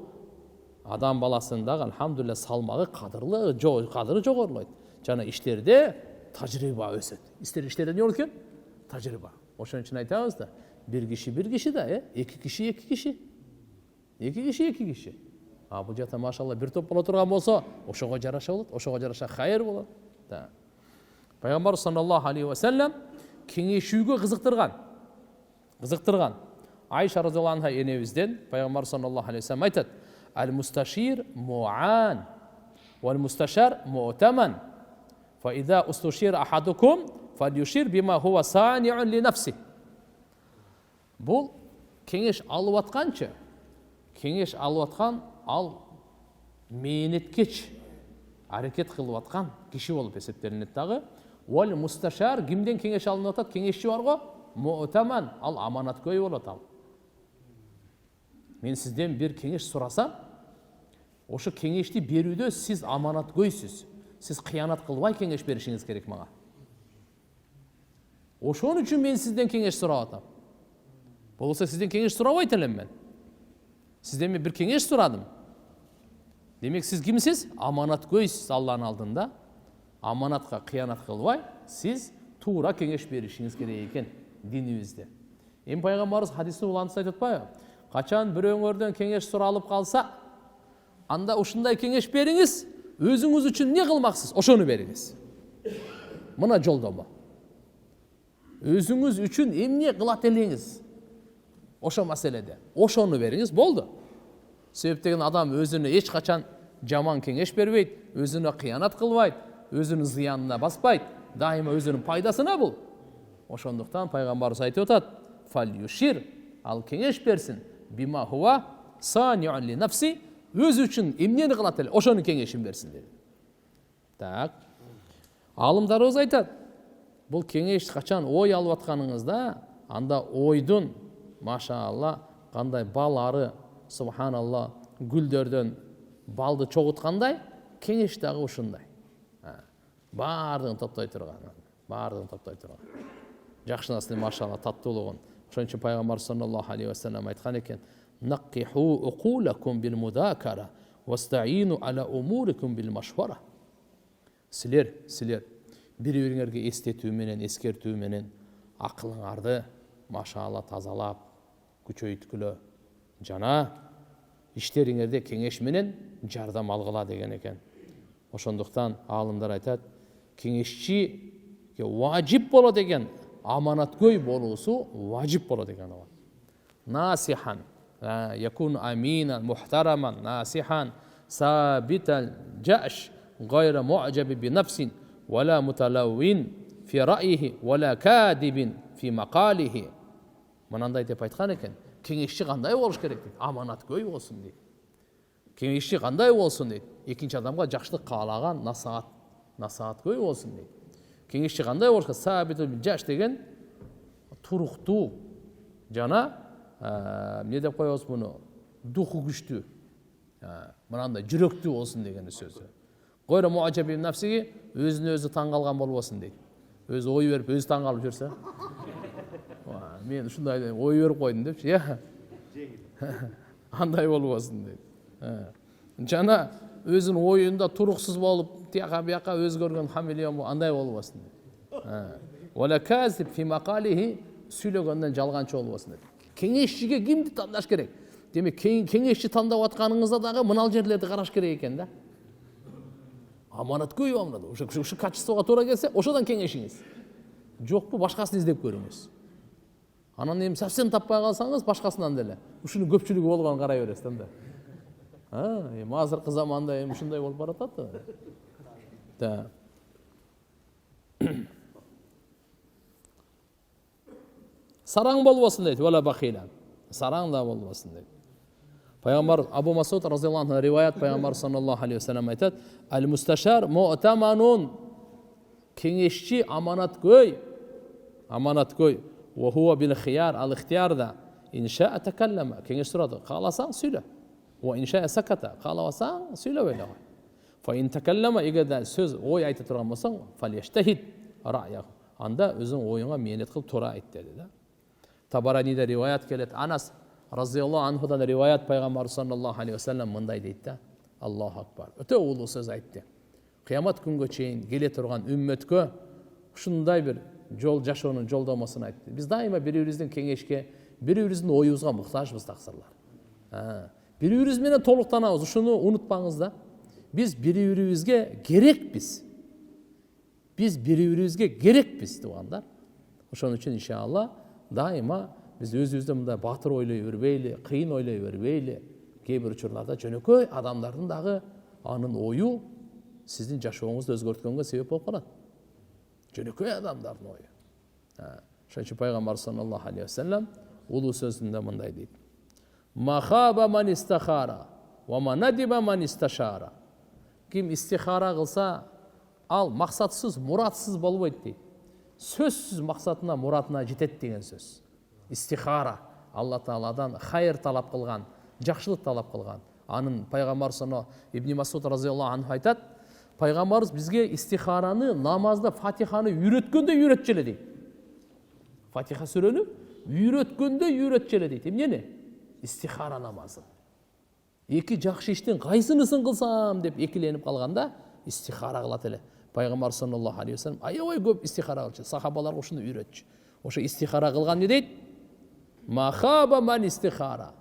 адам баласындагы алхамдулилlah салмагы, кадыры жогорулойт. Жана иштерде тажрыйба өсөт. Иштерде эмне болот экен? Тажрыйба. Ошон үчүн айтабыз да, бир киши да, эки киши. Бул жакта машалла бир топ боло турган болсо, ошого жараша болот, ошого жараша хайыр болот. Пайгамбар саллаллаху алейхи ва саллам кеңешүүгө кызыктырган. Айша разияллаху анха энебизден пайгамбар саллаллаху алейхи ва саллам айтат: "Аль-мусташир муан, валь-мусташар му'таман. Фа иза устушира ахадукум фальюшир бима хува сани'ун ли нафси." Бул кеңеш алып атканчы, кеңеш алып аткан ал мээнеткеч, аракет кылып аткан киши болуп эсептелинет дагы. Валь-мусташар кимден кеңеш алынып атат? Кеңешчи барго? Му'таман, ал аманаткөй болот ал. Мен сизден бир кеңеш сурасам, ошо кеңешти берүүдө сиз аманаткөйсүз. Сиз кыянат кылбай кеңеш беришиңиз керек мага. Ошон үчүн мен сизден кеңеш сурап атам. Болсо сизден кеңеш сурабайт элем мен. Сизден мен бир кеңеш сурадым. Демек сиз кимсиз? Аманаткөйсүз Алланын алдында. Аманатка кыянат кылбай, сиз туура кеңеш беришиңиз керек экен динибизде. Эми пайгамбарыбыз хадисте улантып айтып атпайбы? Качан бирөөңөрдөн кеңеш суралып калса, анда ушундай кеңеш бериңиз, өзүңүз үчүн эмне кылмаксыз, ошону бериңиз. Мына жолдомо. Өзүңүз үчүн эмне кылат элеңиз? Ошо маселеде. Ошону бериңиз, болду. Себептен адам өзүнө эч качан жаман кеңеш бербейт, өзүнө кыянат кылбайт, өзүнүн зыянына баспайт, дайыма өзүнүн пайдасына бул. Ошондуктан пайгамбарыбыз айтып атат: "Фальюшир", ал кеңеш берсин, бима хуа саниун ли нафси, өзү үчүн эмнени кылат эле, ошонун кеңешин берсин dedi. Так. Алымдарыбыз айтат, бул кеңеш качан ой алып атканыңызда, анда ойдун, машаалла, кандай балары, субханалла, гүлдөрдөн балды чогуткандай, кеңеш дагы ушундай. Бардыгын топтой турган, бардыгын топтой турган. Жакшы нерсени машаалла таттуулугун. Ошон үчүн пайгамбар саллаллаху алейхи ва саллям айткан экен: "Нақиху уқулакум бил мудакара вастаину аля умурикум бил машвара." Силер бири-бириңерге эстетүү менен, эскертүү менен акылыңарды машаалла тазалап, күчөйткүлө, жана иштериңерде кеңеш менен жардам алгыла деген экен. Ошондуктан аалымдар айтат, кеңешчиге важип болот экен, аманаткөй болуусу важип болот экен. Насихан, якун аминан, мухтараман, насихан, сабитал жаш, гайра му'джаби би нафсин, вала муталаввин фи ра'йихи, вала кадибин фи мақалихи. Мынандай деп айткан экен, кеңешчи кандай болуш керек дейт? Аманаткөй болсун дейт. Кеңешчи кандай болсун дейт? Экинчи адамга жакшылык каалаган, насааткөй болсун дейт. Кеңешчи кандай болуш керек? Сабитул жаш деген туруктуу жана эмне деп коебуз муну? Духу күчтүү. Мынандай жүрөктүү болсун деген сөзү. Гойра муажаби нафсиги, өзүнө өзү таң калган болбосун дейт. Өзү ой берип, өзү таң калып жүрсө. Мен ушундай ой берип койдум депчи, андай болбосун дейт. Жана өзүнүн оюнда туруксуз болуп, тияка бияка өзгөргөн хамелеон андай болбосун дейт. Вала казиб фи мақалихи, сүйлөгөндөн жалганчы болбосун дейт. Кеңешчиге кимди тандаш керек? Демек, кеңешчи тандап атканыңызда дагы мынал жерлерди караш керек экен да. Аманаткөй болмады. Ушу качествого туура келсе, ошодон кеңешиңиз. Жокпу, башкасын издеп көрүңүз. Анан эми совсем таппай калсаңыз, башкасынан деле. Ушунун көпчүлүгү болгонун карай бересиз да. Эми азыркы заманда эми ушундай болуп баратат да. Сараң болбосун дейт, вала бахила. Сараң да болбосун дейт. Пайгамбар Абу Масуд разияллаху анху риваят пайгамбар саллаллаху алейхи ва саллям айтат: "Ал-мусташар му'таманун", кеңешчи аманаткөй. Ва хува бил хияр, ал ихтиярда. Инша такаллама, кеңеш сурады. Кааласаң сүйлө. Ва инша саката, каалабасаң сүйлөбөй эле кой. Фа ин такаллама, эгерде сөз ой айта турган болсоң, фальяштахид ра'яху. Анда өзүң оюңа мээнет кылып туура айт деди да. Табараниде риваят келет. Анас разияллаху анхудан риваят пайгамбар саллаллаху алейхи ва саллям мындай дейт да. Аллаху акбар. Өтө улуу сөз айтты. Кыямат күнгө чейин келе турган үммөткө ушундай бир жол жашоонун жолдомосун айтты. Биз дайыма бири-бирибиздин кеңешке, бири-бирибиздин оюбузга муктажбыз таксырлар. Бири-бирибиз менен толуктанабыз. Ушуну унутпаңыз да. Биз бири-бирибизге керекпиз. Биз бири-бирибизге керекпиз, туугандар. Ошон үчүн иншалла дайыма биз өзүбүздө мындай батыр ойлой бербейли, кыйын ойлой бербейли. Кээ бир учурларда жөнөкөй адамдардын дагы анын ою сиздин жашооңузду өзгөрткөнгө себеп болуп калат. Жөнөкөй адамдардын ою. Ошон үчүн пайгамбар саллаллаху алейхи ва саллям улуу сөзүндө мындай дейт: "Махаба ман истахара ва манадиба ман исташара." Ким истихара кылса, ал максатсыз, муратсыз болбойт дейт. Сөзсүз максатына, муратына жетет деген сөз. Истихара, Алла Тааладан хайыр талап кылган, жакшылык талап кылган. Анын пайгамбар саллаллаху Ибн Масуд разияллаху анху айтат, пайгамбарыбыз бизге истихараны, намазда Фатиханы үйрөткөндө үйрөтчү эле дейт. Фатиха сүрөнү үйрөткөндө үйрөтчү эле дейт. Эмнени? Истихара намазы. Эки жакшы иштин кайсынысын кылсам деп экиленип калганда истихара кылат эле. Пайгамбар саллаллаху алейхи ва саллям аябай көп истихара кылчу. Сахабаларга ушуну үйрөтчү. Ошо истихара кылган не дейт? Махаба ман истихара.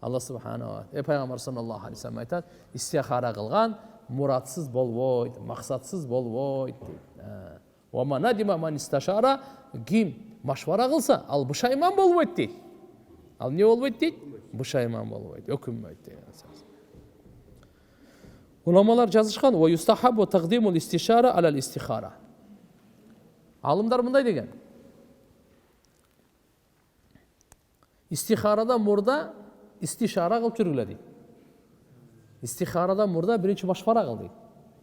Алла субханала пайғамбар саллаллаху алейхи вассалам айтады, истихара қылған мұратсыз болбойды, мақсатсыз болбойды дейді. Уама надима ман исташара, ким машвара қылса, ал пұшайман болбойды дейді. Ал не болбойды дейді? Пұшайман болбойды, өкінбейді деген сөз. Уламалар жазышқан, ва юстахабу тақдимул истишара алал истихара. Алымдар мындай деген. Истихарадан мұрда истишара қылып жүргіле дейді. Истихарадан мұрда бірінші машвара қыл дейді.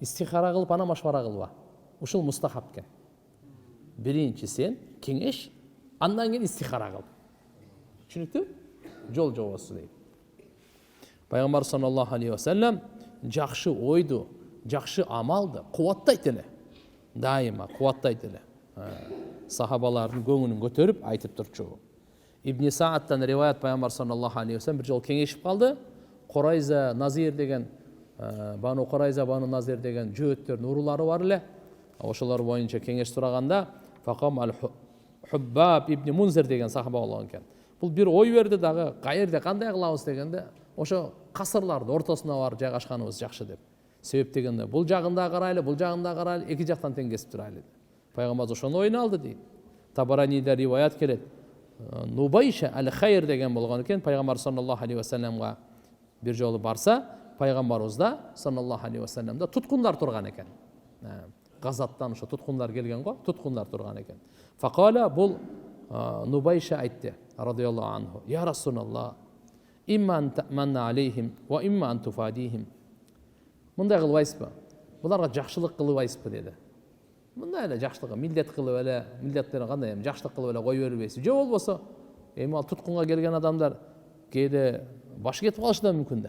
Истихара қылып ана машвара қылба. Ушыл мустахаб кен. Бірінші сен кеңеш, андан кейін истихара қыл. Түсінікті? Жол осы дейді. Пайғамбар саллаллаху алейхи ва саллям жақшы ойды, жақшы амалды қуаттайды еле. Дайыма қуаттайды еле. Сахабалардың көңілін көтеріп айтып тұрчу. Ибн Саадтан риваят пайғамбар саллаллаху алейхи ва саллям бір жол кеңешіп қалды. Қорайза, Назир деген, Бану Қорайза, Бану Назир деген жөттердің урулары бар еле. Ошолар бойынша кеңеш сұрағанда, Фақам ал-Хуббаб ибн Мунзир деген сахаба болған екен. Бұл бір ой берді дағы, қайырде қандай қылабыз дегенде, ошо қасырларды ортасына бар жайғашқаныбыз жақсы деп. Себеп дегенде, бұл жағында қарайлы, бұл жағында қарайлы, екі жақтан тең кесіп тұрайлы. Пайғамбар ошоны ойына алды дейді. Табаранида риваят келеді. Нубайша әл-Хайр деген болған екен. Пайғамбар саллаллаху алейхи ва саллямға бір жолы барса, пайғамбарымызда саллаллаху алейхи ва саллямда тұтқындар тұрған екен. Ғазаттан ошо тұтқындар келген ғой, тұтқындар тұрған екен. Фақала бұл Нубайша айтты, радиаллаху анху, я Расулаллах, имма ан таъманна алейхим, ва имма ан туфадихим. Мұндай қылбайсыз ба? Бұларға жақшылық қылбайсыз ба деді. Мұндай әлі жақшылығы, милдет қылып әлі, милдеттерін қандай, жақшылық қылып әлі қой бербейсіз. Же ол болса, ал тұтқынға келген адамдар кейде башы кетіп қалышы да мүмкін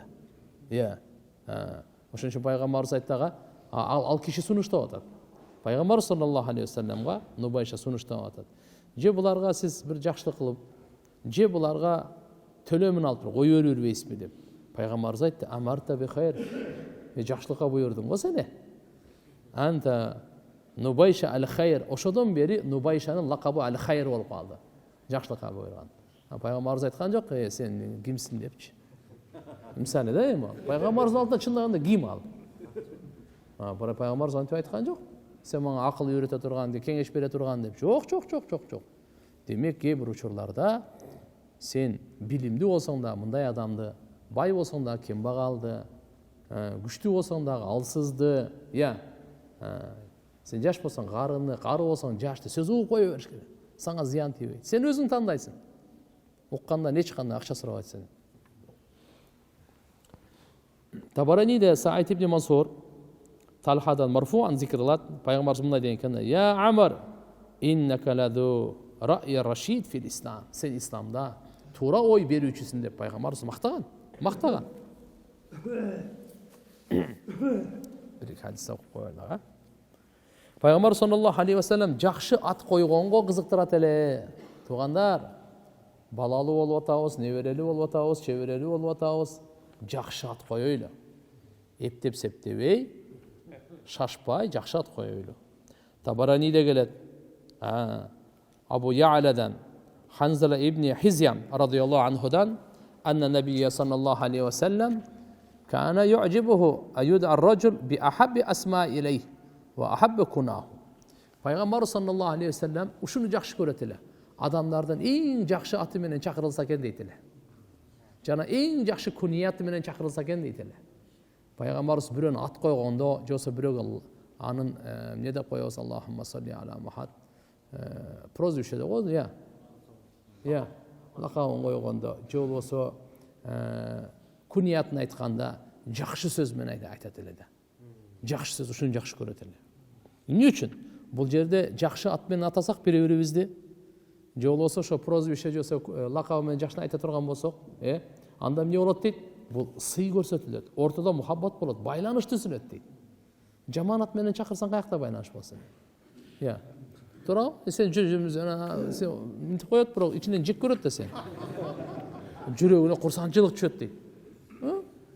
де. Ошон үчүн пайгамбарыбыз айттыга, ал киши сунуштап атат. Пайгамбар саллаллаху алейхи ва салламга Нубайша сунуштап атат. Же буларга сиз бир жакшылык кылып, же буларга төлөмүн алып кой бербейсизби деп. Пайгамбарыбыз айтты, амарта би хайр. Жакшылыкка буйрдуң го сени. Анта Нубайша аль-хайр. Ошодон бери Нубайшанын лакабы аль-хайр болуп калды. Жакшылыкка буйрган. Пайгамбарыбыз айткан жок, сен кимсиң депчи. Мисалы да эми, пайгамбарыбыз алдында чындаганда ким ал? Пайгамбарыбыз антип айткан жок. Сен мага акыл үйрөтө турган, кеңеш бере турган деп. Жок. Демек, кээ бир учурларда сен билимдүү болсоң да мындай адамды, бай болсоң да кембагалды, күчтүү болсоң да алсызды, сен жаш болсоң карыны, кары болсоң жашты сөз угуп кое бериш керек. Сага зыян тийбейт. Сен өзүң тандайсың. Укканда эч кандай акча сурабайт сен. Табараниде Саид ибн Мансур Талхадан марфуан зикрлат, пайгамбарыбыз мындай деген экен: "Я Амар, иннака ладу ра'й рашид фил ислам." Сен исламда туура ой берүүчүсүң деп пайгамбарыбыз мактаган. Бир хадис окуп коелу. Пайгамбар саллаллаху алейхи ва саллям жакшы ат койгонго кызыктырат эле. Туугандар, балалуу болуп атабыз, неберелүү болуп атабыз, чеберелүү болуп атабыз. Жакшы ат коелу. Эптеп септебей, шашпай, жакшы ат коелу. Табараниде келет. Абу Я'ладан Ханзала ибн Хизям радиаллаху анхудан анна набийя саллаллаху алейхи ва саллям кана ю'джибуху аюд'a ar-rajul bi ahabbi asma ilayhi wa ahabbi kunahu. Пайгамбар саллаллаху алейхи ва саллям ушуну жакшы көрөт эле. Адамдардан эң жакшы аты менен чакырылса экен дейт эле. Жана эң жакшы кунияты менен чакырылса экен дейт эле. Пайгамбарыбыз бирөөнү ат койгондо, жосо бирөөгө анын эмне деп коебуз? Аллахумма салли ала Мухаммад. Прозвище деп коебуз, лакабын койгондо, же болбосо куниятын айтканда жакшы сөз менен айтат эле да. Жакшы сөз ушуну жакшы көрөт эле. Эмне үчүн? Бул жерде жакшы ат менен атасак бири-бирибизди, же болбосо ошо прозвище жосо лакабы менен жакшы айта турган болсок, анда эмне болот дейт? Бул сый көрсөтүлөт, ортодо мухаббат болот, байланыш түзүлөт дейт. Жаман ат менен чакырсаң каякта байланыш болсун? Тура, сен жүрүмүз, сен мынтип коет, бирок ичинен жек көрөт да сен. Жүрөгүнө курсанчылык түшөт дейт.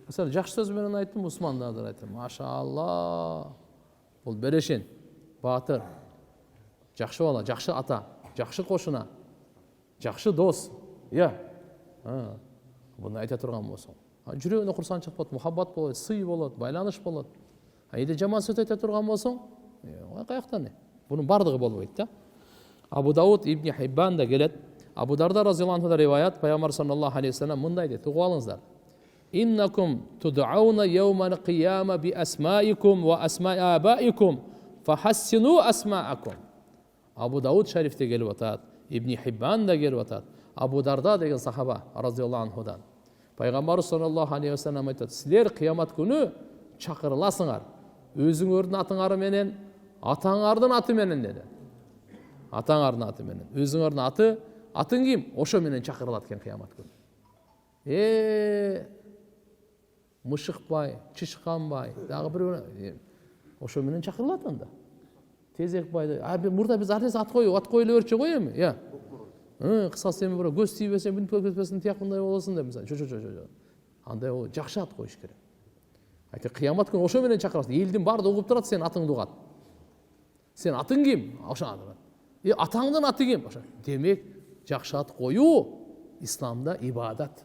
Мисалы, жакшы сөз менен айттым, Усмандардыр айттым. Машалла. Бул берешин, баатыр, жакшы бала, жакшы ата, жакшы кошуна, жакшы дос. Буну айта турган болсоң. Жүрөгүнө курсанчылык болот, мухаббат болот, сый болот, байланыш болот. Эде жаман сөз айта турган болсоң, каяктан? Бунун бардыгы болбойт да. Абу Дауд Ибн Хиббан да келет. Абу Дарда разияллаху анху риваят, пайгамбар саллаллаху алейхи вассалам мындай дейт: "Угуп алыңыздар. Иннакум туд'ауна яумал қияма би асмаикум ва асмаи абаикум фахассину асмаакум." Абу Дауд шарифте келип атат, Ибн Хиббан да келип атат. Абу Дарда деген сахаба разияллаху анхудан. Пайгамбар саллаллаху алейхи вассалам айтат: "Силер кыямат күнү чакырыласыңар. Өзүңөрдүн атыңар менен, атаңардын аты менен" деди. Атаңардын аты менен. Өзүңөрдүн аты, атың ким? Ошо менен чакырылат экен кыямат күнү. Мышыкбай, Чышканбай, дагы бир ошо менен чакырылат анда. Тезекбай, мурда биз ар ат коюло берчү го эми. Кыскасы эми бирөө көз тийбесе, бүнүп кетпесин, тияк мындай болосун деп мисалы. Жо. Андай жакшы ат коюш керек. Айта кыямат күнү ошо менен чакырасың. Элдин баардыгы угуп турат, сен атыңды угат. Сен атың ким? Ошо аты. Атаңдын аты ким? Ошо. Демек, жакшы ат коюу исламда ибадат.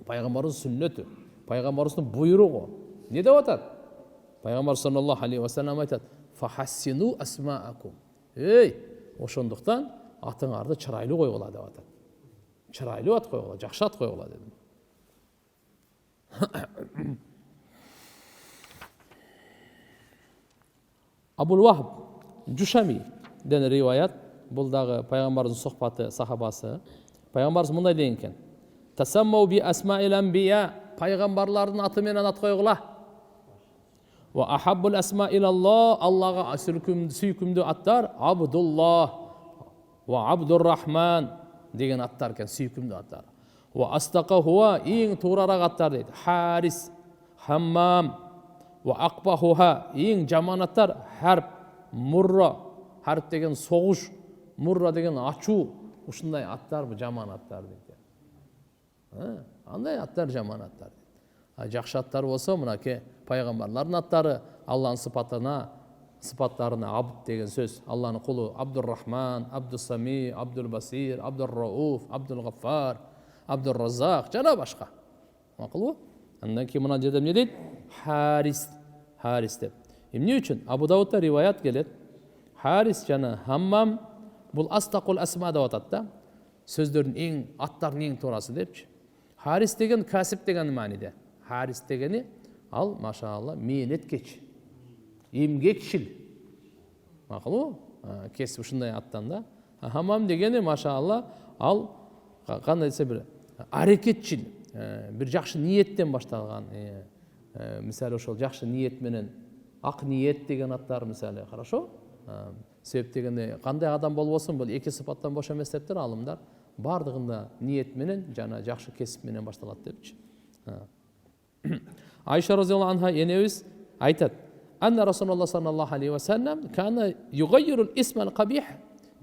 Пайгамбардын сүннөтү, пайгамбардын буйругу. Не деп атат? Пайгамбар саллаллаху алейхи вассалам айтат: "Фахассину асмаакум." Ошондуктан атыңарды чырайлуу койгула деп атат. Чырайлуу ат койгула, жакшы ат койгула дедим. Абул Вахб Жушами ден риваят, бул дагы пайгамбардын сохбаты, сахабасы. Пайгамбарыбыз мындай деген экен: "Тасаммау би асмаил анбия", пайгамбарлардын аты менен ат койгула. "Ва ахаббул асма илаллах", Аллага сүйкүмдүү аттар Абдуллах ва Абдуррахман деген аттар экен, сүйкүмдүү аттар. "Ва астакахуа", эң туурарак аттар дейт, Харис, Хаммам, ва акбахуха, эң жаман аттар Харб, Мурра. Харб деген согуш, Мурра деген ачуу. Ушундай аттар бу жаман аттар дейт. Андай аттар жаман аттар дейт. Жакшы аттар болсо, мынакей пайгамбарлардын аттары, Алланын сыпаттарына Абд деген сөз, Алланын кулу Абдуррахман, Абдусами, Абдулбасир, Абдуррауф, Абдулгаффар, Абдурразак жана башка. Макулбу? Андан кийин мына жерде эмне дейт? Харис деп. Эмне үчүн? Абу Даудда риваят келет. Харис жана Хаммам бул астакул асма деп атат да. Сөздөрдүн аттардын эң туурасы депчи. Харис деген касип деген мааниде. Харис дегени ал машаалла мээнеткеч, эмгекчил. Макулбу? Кесип ушундай аттан да. Хаммам дегени машаалла ал кандай десе бир аракетчил, бир жакшы ниеттен башталган. Мисалы ошол жакшы ниет менен ак ниет деген аттар мисалы, хорошо? Себеп дегенде кандай адам болбосун, бул эки сыпаттан бош эмес дептир алымдар. Бардыгында ниет менен жана жакшы кесип менен башталат депчи. Айша разияллаху анха энебиз айтат: "Анна Расулуллах саллаллаху алейхи вассалам кана югайрул исмал кабих."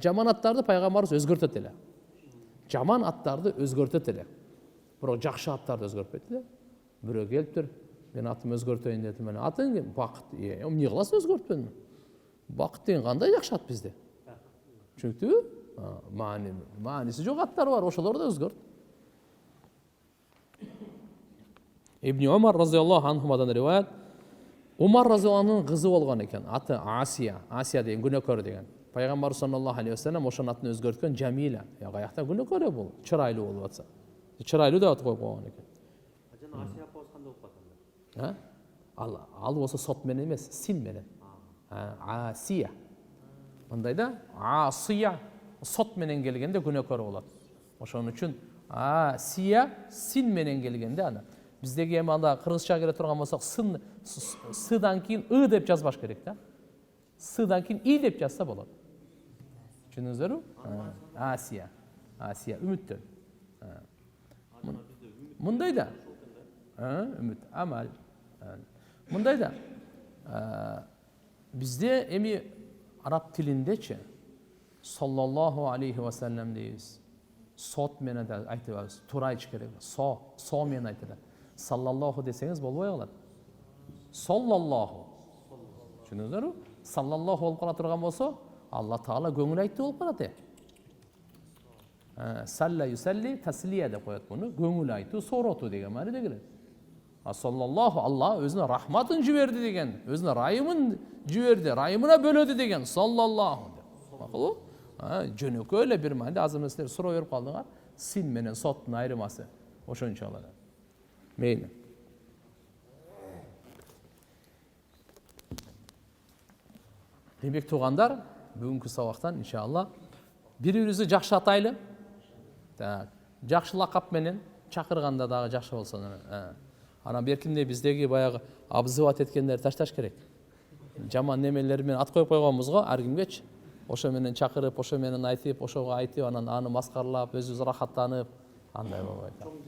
Жаман аттарды пайгамбарыбыз өзгөртөт эле. Жаман аттарды өзгөртөт эле. Бирок жакшы аттарды өзгөртпөйт эле. Бирөө келиптир, "Мен атымды өзгөртөйүн" деди. "Мен атың ким?" "Бакыт." "Эмне кыласың өзгөртпөйүн?" "Бакыт деген кандай жакшы ат бизде?" Түшүнүктүбү? Мааниси жок аттар бар, ошолорду өзгөрт. Ибн Умар разияллаху анхумадан риваят. Умар разияллаху анхунун кызы болгон экен. Аты Асия. Асия деген күнөкөр деген. Пайгамбар саллаллаху алейхи вассалам ошонун атын өзгөрткөн Жамила. Каякта күнөкөр бул, чырайлуу болуп атса. Чырайлуу деп ат коюп койгон экен. Жана Асия апабыз кандай болуп атат? Ал болсо сот менен эмес, син менен. Асия. Мындай да, Асия сот менен келгенде күнөкөр болот. Ошон үчүн Асия син менен келгенде аны. Биздеги эми анда кыргызча келе турган болсок, сыдан кийин ы деп жазбаш керек да. Сыдан кийин и деп жазса болот. Түшүндүңүздөрбү? Асия. Асия үмүттөн. Мындай да. Үмүт, амал. Мындай да. Бизде эми араб тилиндечи саллаллаху алейхи вассалам дейбиз. Сот менен айтабыз, туура айтыш керек. Со менен айтылат. Саллаллаху десеңиз болбой калат. Саллаллаху. Түшүндүңүздөрбү? Саллаллаху болуп кала турган болсо, Алла Таала көңүл айтты болуп калат. Salla yusalli tasliya деп коет буну. Көңүл айтуу, сооротуу деген мааниде келет. Саллаллаху Алла өзүнө рахматын жиберди деген, өзүнө райымын жиберди, райымына бөлөдү деген. Саллаллаху деп. Макулбу? Жөнөкөй эле бир мааниде азыр силер суроо берип калдыңар. Син менен соттун айырмасы ошончо алат. Мейли. Демек туугандар, бүгүнкү сабактан иншалла бири-бирибизди жакшы атайлы. Так, жакшы лакап менен чакырганда дагы жакшы болсо. Анан беркимде биздеги баягы обзывать эткендерди ташташ керек. Жаман немелер менен ат коюп койгонбуз го ар кимгечи. Ошо менен чакырып, ошо менен айтып, ошого айтып, анан аны маскарлап, өзүбүз рахаттанып, андай болбойт.